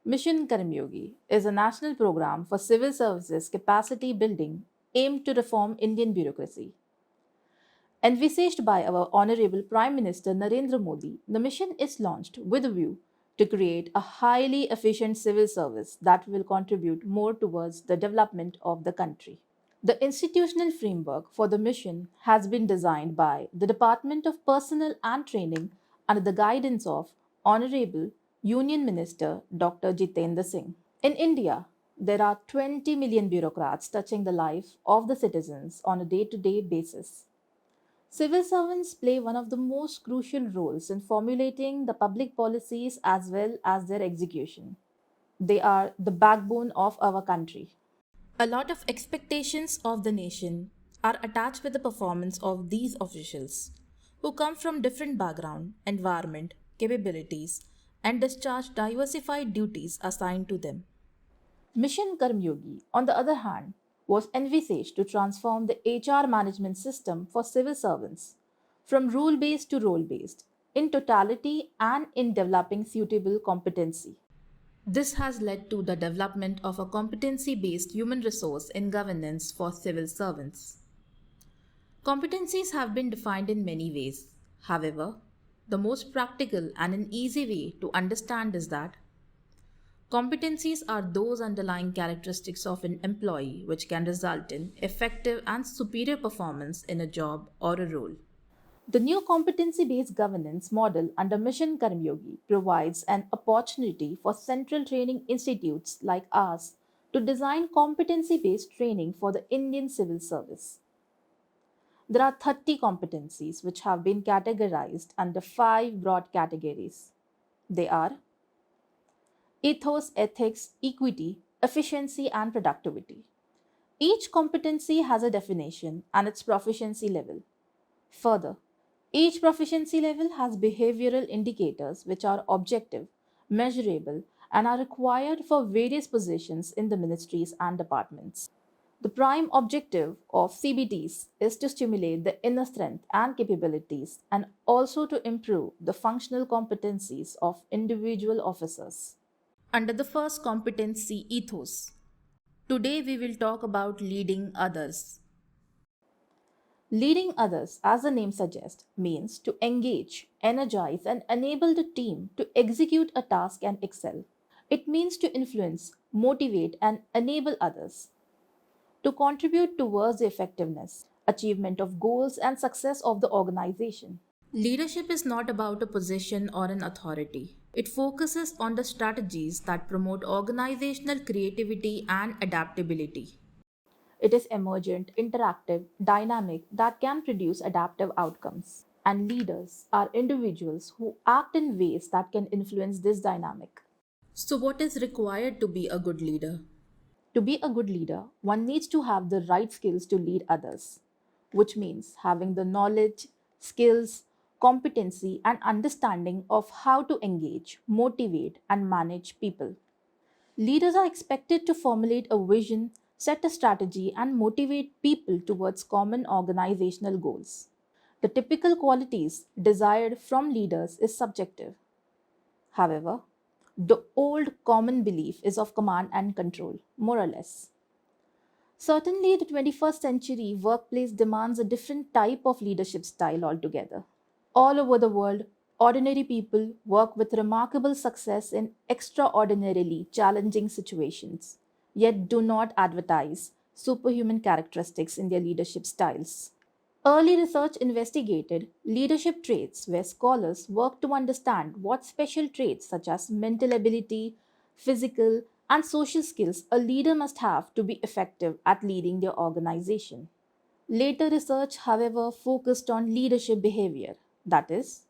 Mission Karmayogi is a national program for civil services capacity building aimed to reform Indian bureaucracy. Envisaged by our Honorable Prime Minister Narendra Modi, the mission is launched with a view to create a highly efficient civil service that will contribute more towards the development of the country. The institutional framework for the mission has been designed by the Department of Personnel and Training under the guidance of Honorable Union Minister Dr. Jitendra Singh. In India, there are 20 million bureaucrats touching the life of the citizens on a day to day basis. Civil servants play one of the most crucial roles in formulating the public policies as well as their execution. They are the backbone of our country. A lot of expectations of the nation are attached with the performance of these officials, who come from different background, environment, capabilities, and discharge diversified duties assigned to them. Mission Karmyogi, on the other hand, was envisaged to transform the HR management system for civil servants from rule based to role based in totality and in developing suitable competency. This has led to the development of a competency based human resource in governance for civil servants. Competencies have been defined in many ways. However, the most practical and an easy way to understand is that competencies are those underlying characteristics of an employee which can result in effective and superior performance in a job or a role. The new competency based governance model under Mission Karmyogi provides an opportunity for central training institutes like ours to design competency based training for the Indian civil service. There are 30 competencies which have been categorized under five broad categories. They are ethos, ethics, equity, efficiency, and productivity. Each competency has a definition and its proficiency level. Further, each proficiency level has behavioral indicators which are objective, measurable, and are required for various positions in the ministries and departments. The prime objective of CBTs is to stimulate the inner strength and capabilities and also to improve the functional competencies of individual officers. Under the first competency ethos, today we will talk about leading others. Leading others, as the name suggests, means to engage, energize, and enable the team to execute a task and excel. It means to influence, motivate, and enable others to contribute towards the effectiveness, achievement of goals, and success of the organization. Leadership is not about a position or an authority. It focuses on the strategies that promote organizational creativity and adaptability. It is emergent, interactive, dynamic that can produce adaptive outcomes. And leaders are individuals who act in ways that can influence this dynamic. So, what is required to be a good leader? To be a good leader, one needs to have the right skills to lead others, which means having the knowledge, skills, competency, and understanding of how to engage, motivate, and manage people. Leaders are expected to formulate a vision, set a strategy, and motivate people towards common organizational goals. The typical qualities desired from leaders is subjective. However, the old common belief is of command and control, more or less. Certainly, the 21st century workplace demands a different type of leadership style altogether. All over the world, ordinary people work with remarkable success in extraordinarily challenging situations, yet do not advertise superhuman characteristics in their leadership styles. Early research investigated leadership traits where scholars worked to understand what special traits such as mental ability, physical, and social skills a leader must have to be effective at leading their organization. Later research, however, focused on leadership behavior, that is,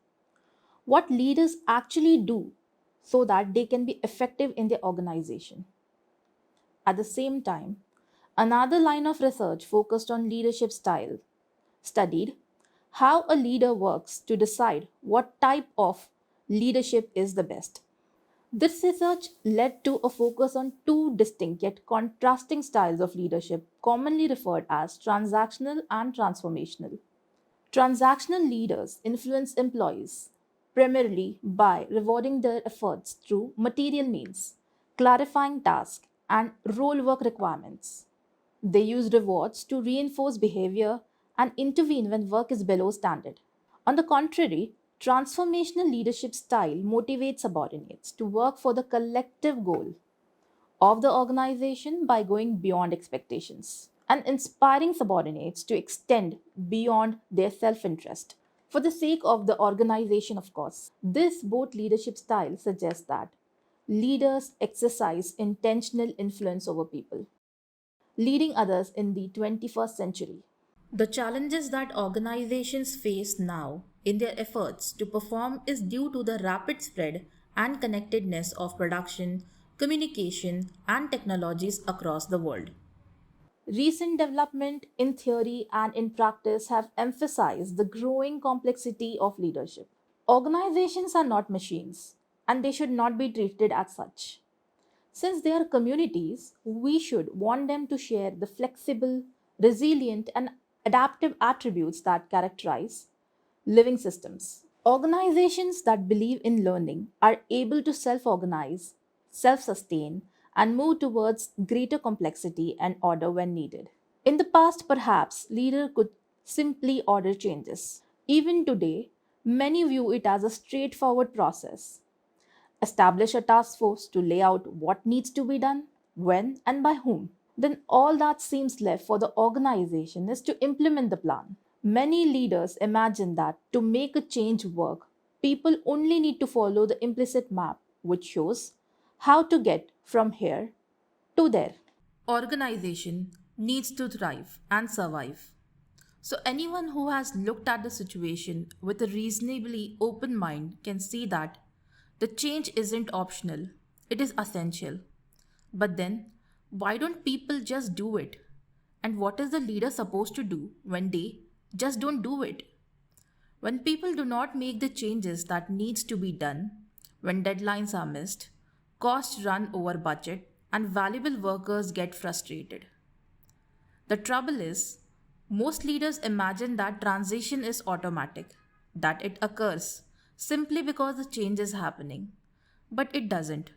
what leaders actually do so that they can be effective in their organization. At the same time, another line of research focused on leadership style studied how a leader works to decide what type of leadership is the best. This research led to a focus on two distinct yet contrasting styles of leadership, commonly referred as transactional and transformational. Transactional leaders influence employees primarily by rewarding their efforts through material means, clarifying tasks and role work requirements. They use rewards to reinforce behavior and intervene when work is below standard. On the contrary, transformational leadership style motivates subordinates to work for the collective goal of the organization by going beyond expectations and inspiring subordinates to extend beyond their self interest for the sake of the organization, of course. This both leadership style suggests that leaders exercise intentional influence over people, leading others in the 21st century. The challenges that organizations face now in their efforts to perform is due to the rapid spread and connectedness of production, communication, and technologies across the world. Recent development in theory and in practice have emphasized the growing complexity of leadership. Organizations are not machines, and they should not be treated as such. Since they are communities, we should want them to share the flexible, resilient, and adaptive attributes that characterize living systems. Organizations that believe in learning are able to self organize, self sustain, and move towards greater complexity and order when needed. In the past, perhaps, leader could simply order changes. Even today, many view it as a straightforward process. Establish a task force to lay out what needs to be done, when, and by whom. Then all that seems left for the organization is to implement the plan. Many leaders imagine that to make a change work, people only need to follow the implicit map, which shows how to get from here to there. Organization needs to thrive and survive. So, anyone who has looked at the situation with a reasonably open mind can see that the change isn't optional, it is essential. But then, why don't people just do it? And what is the leader supposed to do when they just don't do it? When people do not make the changes that needs to be done, when deadlines are missed, costs run over budget, and valuable workers get frustrated. The trouble is, most leaders imagine that transition is automatic, that it occurs simply because the change is happening. But it doesn't.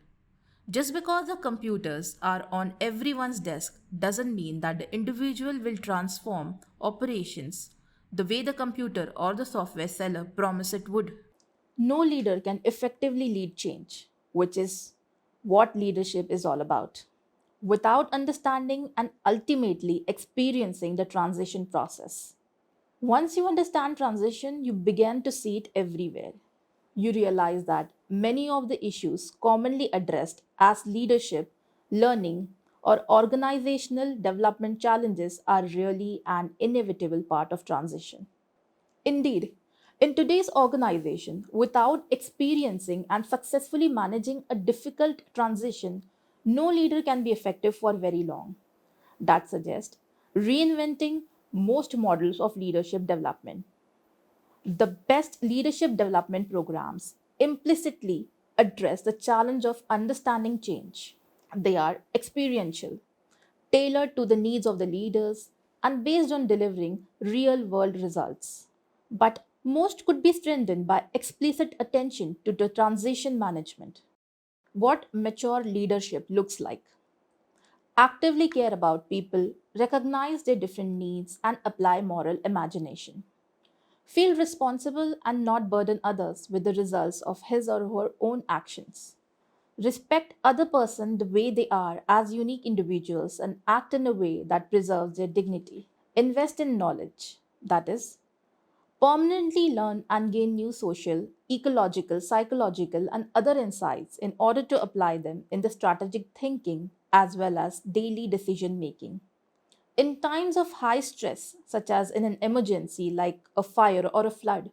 Just because the computers are on everyone's desk doesn't mean that the individual will transform operations the way the computer or the software seller promised it would. No leader can effectively lead change, which is what leadership is all about, without understanding and ultimately experiencing the transition process. Once you understand transition, you begin to see it everywhere. You realize that many of the issues commonly addressed as leadership, learning, or organizational development challenges are really an inevitable part of transition. Indeed, in today's organization, without experiencing and successfully managing a difficult transition, no leader can be effective for very long. That suggests reinventing most models of leadership development. The best leadership development programs implicitly address the challenge of understanding change. They are experiential, tailored to the needs of the leaders, and based on delivering real world results. But most could be strengthened by explicit attention to the transition management. What mature leadership looks like. Actively care about people, recognize their different needs, and apply moral imagination. Feel responsible and not burden others with the results of his or her own actions. Respect other person the way they are as unique individuals and act in a way that preserves their dignity. Invest in knowledge, that is, permanently learn and gain new social, ecological, psychological, and other insights in order to apply them in the strategic thinking as well as daily decision making. In times of high stress, such as in an emergency like a fire or a flood,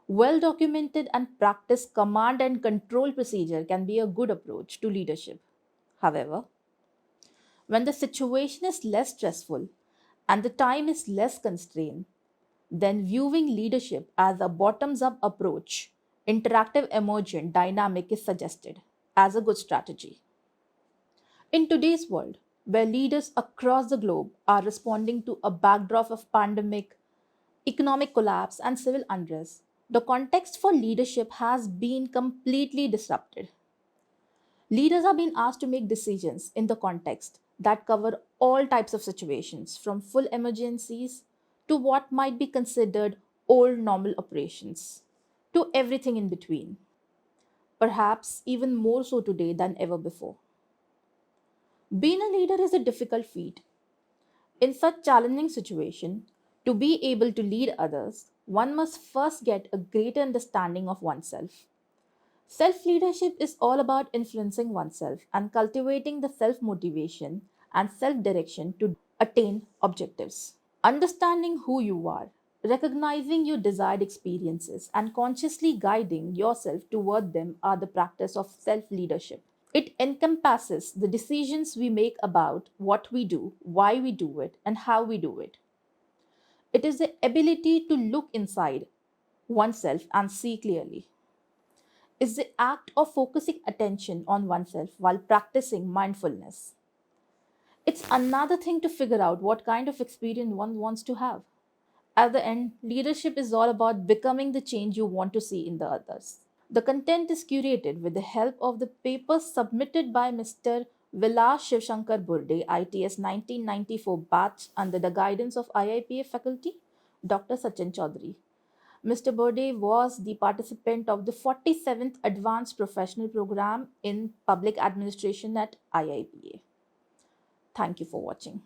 well documented and practiced command and control procedure can be a good approach to leadership. However, when the situation is less stressful and the time is less constrained, then viewing leadership as a bottoms up approach, interactive, emergent, dynamic is suggested as a good strategy. In today's world, where leaders across the globe are responding to a backdrop of pandemic, economic collapse, and civil unrest, the context for leadership has been completely disrupted. Leaders are being asked to make decisions in the context that cover all types of situations, from full emergencies to what might be considered old normal operations, to everything in between, perhaps even more so today than ever before. Being a leader is a difficult feat. In such challenging situation, to be able to lead others, one must first get a greater understanding of oneself. Self leadership is all about influencing oneself and cultivating the self motivation and self direction to attain objectives. Understanding who you are, recognizing your desired experiences, and consciously guiding yourself toward them are the practice of self leadership. It encompasses the decisions we make about what we do, why we do it, and how we do it. It is the ability to look inside oneself and see clearly. It's the act of focusing attention on oneself while practicing mindfulness. It's another thing to figure out what kind of experience one wants to have. At the end, leadership is all about becoming the change you want to see in the others. The content is curated with the help of the papers submitted by Mr. Vilas Shivshankar Burde, ITS 1994 batch under the guidance of IIPA faculty, Dr. Sachin Chaudhary. Mr. Burde was the participant of the 47th Advanced Professional Program in Public Administration at IIPA. Thank you for watching.